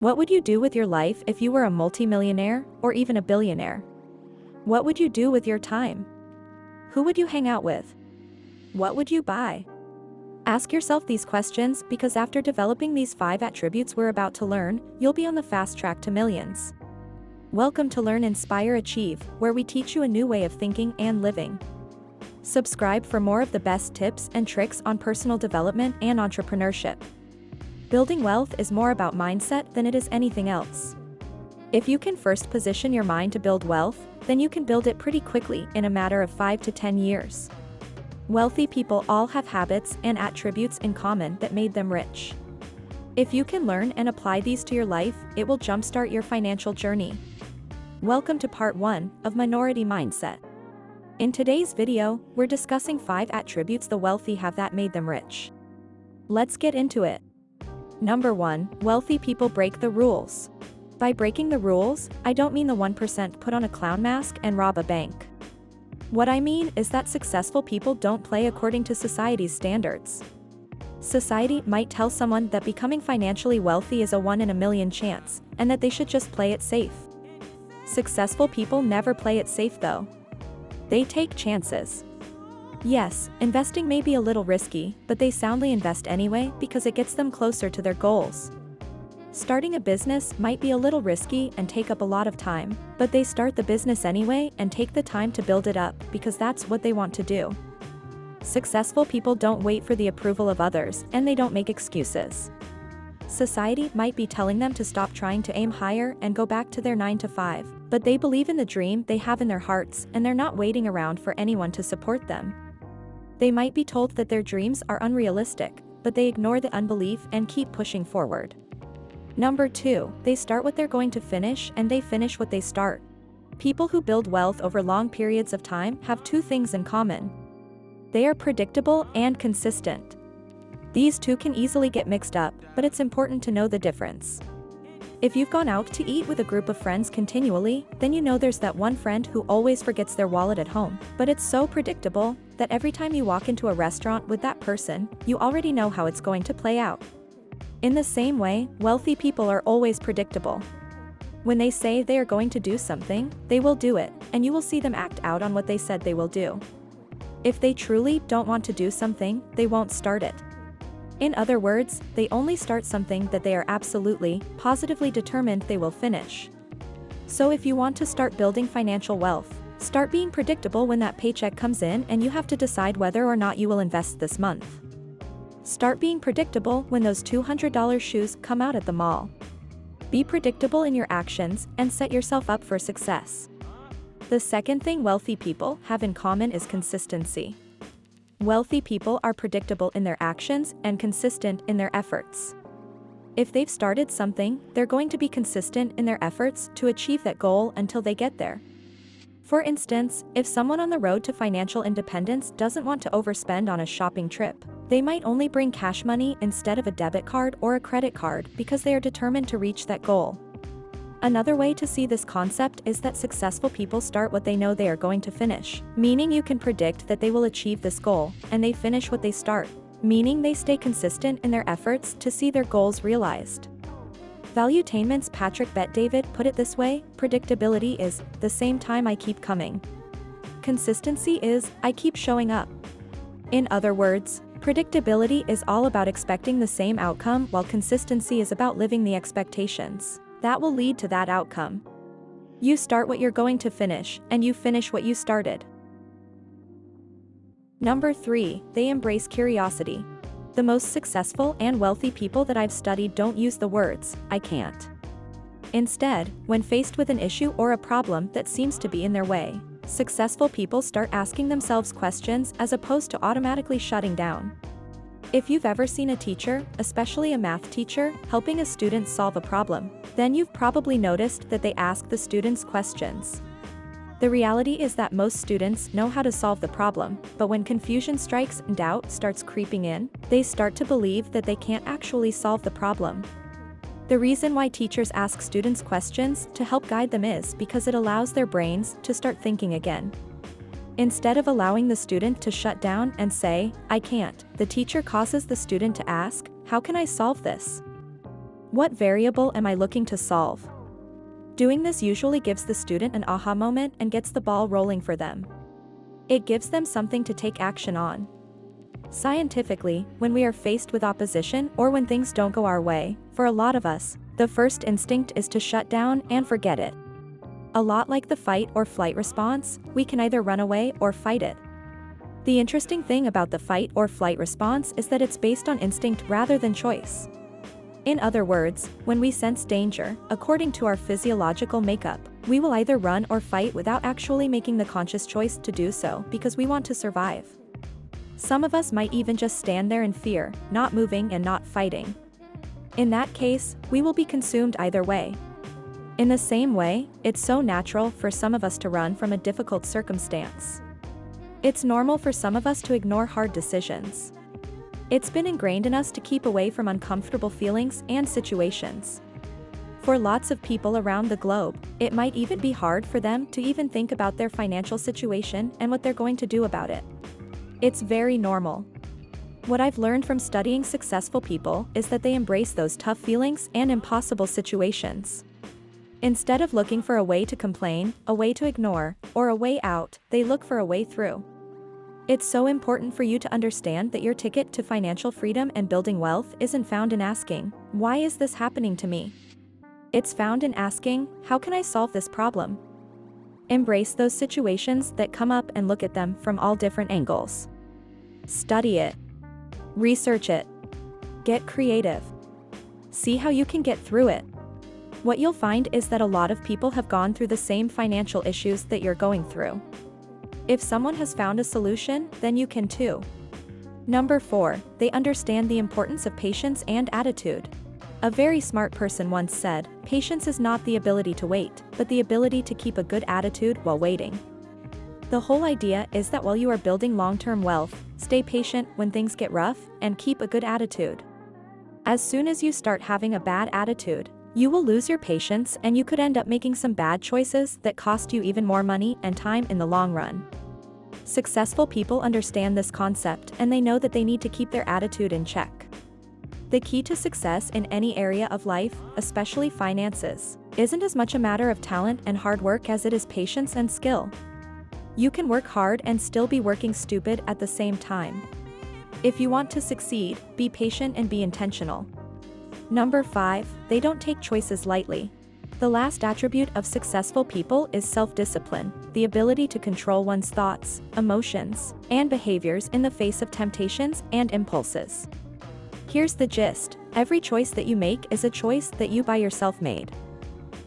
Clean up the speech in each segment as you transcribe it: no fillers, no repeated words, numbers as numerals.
What would you do with your life if you were a multimillionaire or even a billionaire? What would you do with your time? Who would you hang out with? What would you buy? Ask yourself these questions because after developing these 5 attributes we're about to learn, you'll be on the fast track to millions. Welcome to Learn, Inspire, Achieve, where we teach you a new way of thinking and living. Subscribe for more of the best tips and tricks on personal development and entrepreneurship. Building wealth is more about mindset than it is anything else. If you can first position your mind to build wealth, then you can build it pretty quickly in a matter of 5 to 10 years. Wealthy people all have habits and attributes in common that made them rich. If you can learn and apply these to your life, it will jumpstart your financial journey. Welcome to part 1 of Minority Mindset. In today's video, we're discussing 5 attributes the wealthy have that made them rich. Let's get into it. Number 1, wealthy people break the rules. By breaking the rules, I don't mean the 1% put on a clown mask and rob a bank. What I mean is that successful people don't play according to society's standards. Society might tell someone that becoming financially wealthy is a 1 in a million chance, and that they should just play it safe. Successful people never play it safe though. They take chances. Yes, investing may be a little risky, but they soundly invest anyway because it gets them closer to their goals. Starting a business might be a little risky and take up a lot of time, but they start the business anyway and take the time to build it up because that's what they want to do. Successful people don't wait for the approval of others, and they don't make excuses. Society might be telling them to stop trying to aim higher and go back to their 9 to 5, but they believe in the dream they have in their hearts and they're not waiting around for anyone to support them. They might be told that their dreams are unrealistic, but they ignore the unbelief and keep pushing forward. Number 2, they start what they're going to finish and they finish what they start. People who build wealth over long periods of time have 2 things in common. They are predictable and consistent. These 2 can easily get mixed up, but it's important to know the difference. If you've gone out to eat with a group of friends continually, then you know there's that one friend who always forgets their wallet at home, but it's so predictable that every time you walk into a restaurant with that person, you already know how it's going to play out. In the same way, wealthy people are always predictable. When they say they are going to do something, they will do it, and you will see them act out on what they said they will do. If they truly don't want to do something, they won't start it. In other words, they only start something that they are absolutely, positively determined they will finish. So if you want to start building financial wealth, start being predictable when that paycheck comes in and you have to decide whether or not you will invest this month. Start being predictable when those $200 shoes come out at the mall. Be predictable in your actions and set yourself up for success. The second thing wealthy people have in common is consistency. Wealthy people are predictable in their actions and consistent in their efforts. If they've started something, they're going to be consistent in their efforts to achieve that goal until they get there. For instance, if someone on the road to financial independence doesn't want to overspend on a shopping trip, they might only bring cash money instead of a debit card or a credit card because they are determined to reach that goal. Another way to see this concept is that successful people start what they know they are going to finish, meaning you can predict that they will achieve this goal, and they finish what they start, meaning they stay consistent in their efforts to see their goals realized. Valuetainment's Patrick Bet-David put it this way: predictability is the same time I keep coming. Consistency is I keep showing up. In other words, predictability is all about expecting the same outcome while consistency is about living the expectations that will lead to that outcome. You start what you're going to finish, and you finish what you started. Number 3, they embrace curiosity. The most successful and wealthy people that I've studied don't use the words, I can't. Instead, when faced with an issue or a problem that seems to be in their way, successful people start asking themselves questions as opposed to automatically shutting down. If you've ever seen a teacher, especially a math teacher, helping a student solve a problem, then you've probably noticed that they ask the students questions. The reality is that most students know how to solve the problem, but when confusion strikes and doubt starts creeping in, they start to believe that they can't actually solve the problem. The reason why teachers ask students questions to help guide them is because it allows their brains to start thinking again. Instead of allowing the student to shut down and say, I can't, the teacher causes the student to ask, how can I solve this? What variable am I looking to solve? Doing this usually gives the student an aha moment and gets the ball rolling for them. It gives them something to take action on. Scientifically, when we are faced with opposition or when things don't go our way, for a lot of us, the first instinct is to shut down and forget it. A lot like the fight or flight response, we can either run away or fight it. The interesting thing about the fight or flight response is that it's based on instinct rather than choice. In other words, when we sense danger, according to our physiological makeup, we will either run or fight without actually making the conscious choice to do so because we want to survive. Some of us might even just stand there in fear, not moving and not fighting. In that case, we will be consumed either way. In the same way, it's so natural for some of us to run from a difficult circumstance. It's normal for some of us to ignore hard decisions. It's been ingrained in us to keep away from uncomfortable feelings and situations. For lots of people around the globe, it might even be hard for them to even think about their financial situation and what they're going to do about it. It's very normal. What I've learned from studying successful people is that they embrace those tough feelings and impossible situations. Instead of looking for a way to complain, a way to ignore, or a way out, they look for a way through. It's so important for you to understand that your ticket to financial freedom and building wealth isn't found in asking, "Why is this happening to me?" It's found in asking, "How can I solve this problem?" Embrace those situations that come up and look at them from all different angles. Study it. Research it. Get creative. See how you can get through it. What you'll find is that a lot of people have gone through the same financial issues that you're going through. If someone has found a solution, then you can too. Number 4, they understand the importance of patience and attitude. A very smart person once said, "Patience is not the ability to wait, but the ability to keep a good attitude while waiting." The whole idea is that while you are building long-term wealth, stay patient when things get rough and keep a good attitude. As soon as you start having a bad attitude, you will lose your patience and you could end up making some bad choices that cost you even more money and time in the long run. Successful people understand this concept and they know that they need to keep their attitude in check. The key to success in any area of life, especially finances, isn't as much a matter of talent and hard work as it is patience and skill. You can work hard and still be working stupid at the same time. If you want to succeed, be patient and be intentional. Number 5, they don't take choices lightly. The last attribute of successful people is self-discipline, the ability to control one's thoughts, emotions, and behaviors in the face of temptations and impulses. Here's the gist: every choice that you make is a choice that you by yourself made.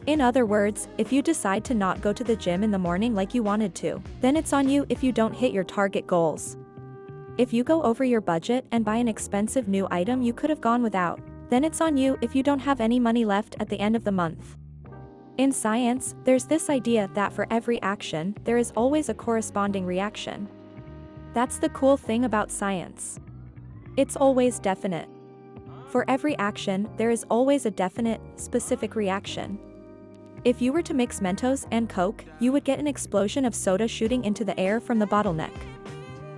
In other words, if you decide to not go to the gym in the morning like you wanted to, then it's on you if you don't hit your target goals. If you go over your budget and buy an expensive new item you could have gone without, then it's on you if you don't have any money left at the end of the month. In science, there's this idea that for every action, there is always a corresponding reaction. That's the cool thing about science. It's always definite. For every action, there is always a definite, specific reaction. If you were to mix Mentos and Coke, you would get an explosion of soda shooting into the air from the bottleneck.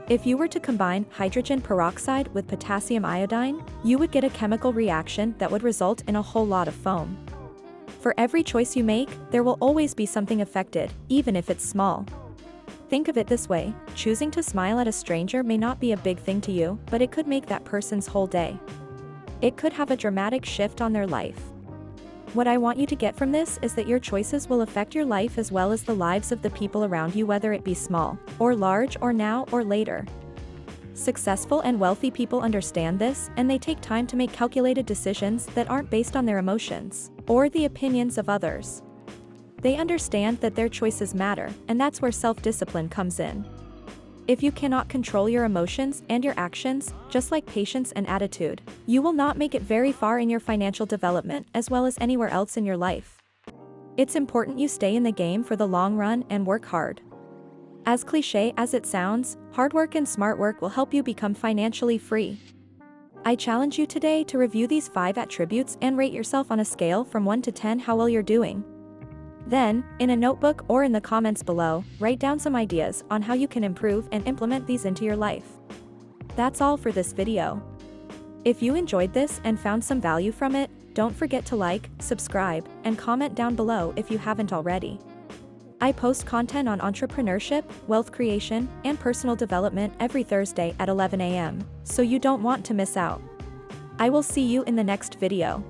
If you were to combine hydrogen peroxide with potassium iodine, you would get a chemical reaction that would result in a whole lot of foam. For every choice you make, there will always be something affected, even if it's small. Think of it this way: choosing to smile at a stranger may not be a big thing to you, but it could make that person's whole day. It could have a dramatic shift on their life. What I want you to get from this is that your choices will affect your life as well as the lives of the people around you, whether it be small, or large, or now or later. Successful and wealthy people understand this, and they take time to make calculated decisions that aren't based on their emotions, or the opinions of others. They understand that their choices matter, and that's where self-discipline comes in. If you cannot control your emotions and your actions, just like patience and attitude, you will not make it very far in your financial development as well as anywhere else in your life. It's important you stay in the game for the long run and work hard. As cliché as it sounds, hard work and smart work will help you become financially free. I challenge you today to review these 5 attributes and rate yourself on a scale from 1 to 10 how well you're doing. Then, in a notebook or in the comments below, write down some ideas on how you can improve and implement these into your life. That's all for this video. If you enjoyed this and found some value from it, Don't forget to like, subscribe, and comment down below if you haven't already. I post content on entrepreneurship, wealth creation, and personal development every Thursday at 11 a.m., so you don't want to miss out. I will see you in the next video.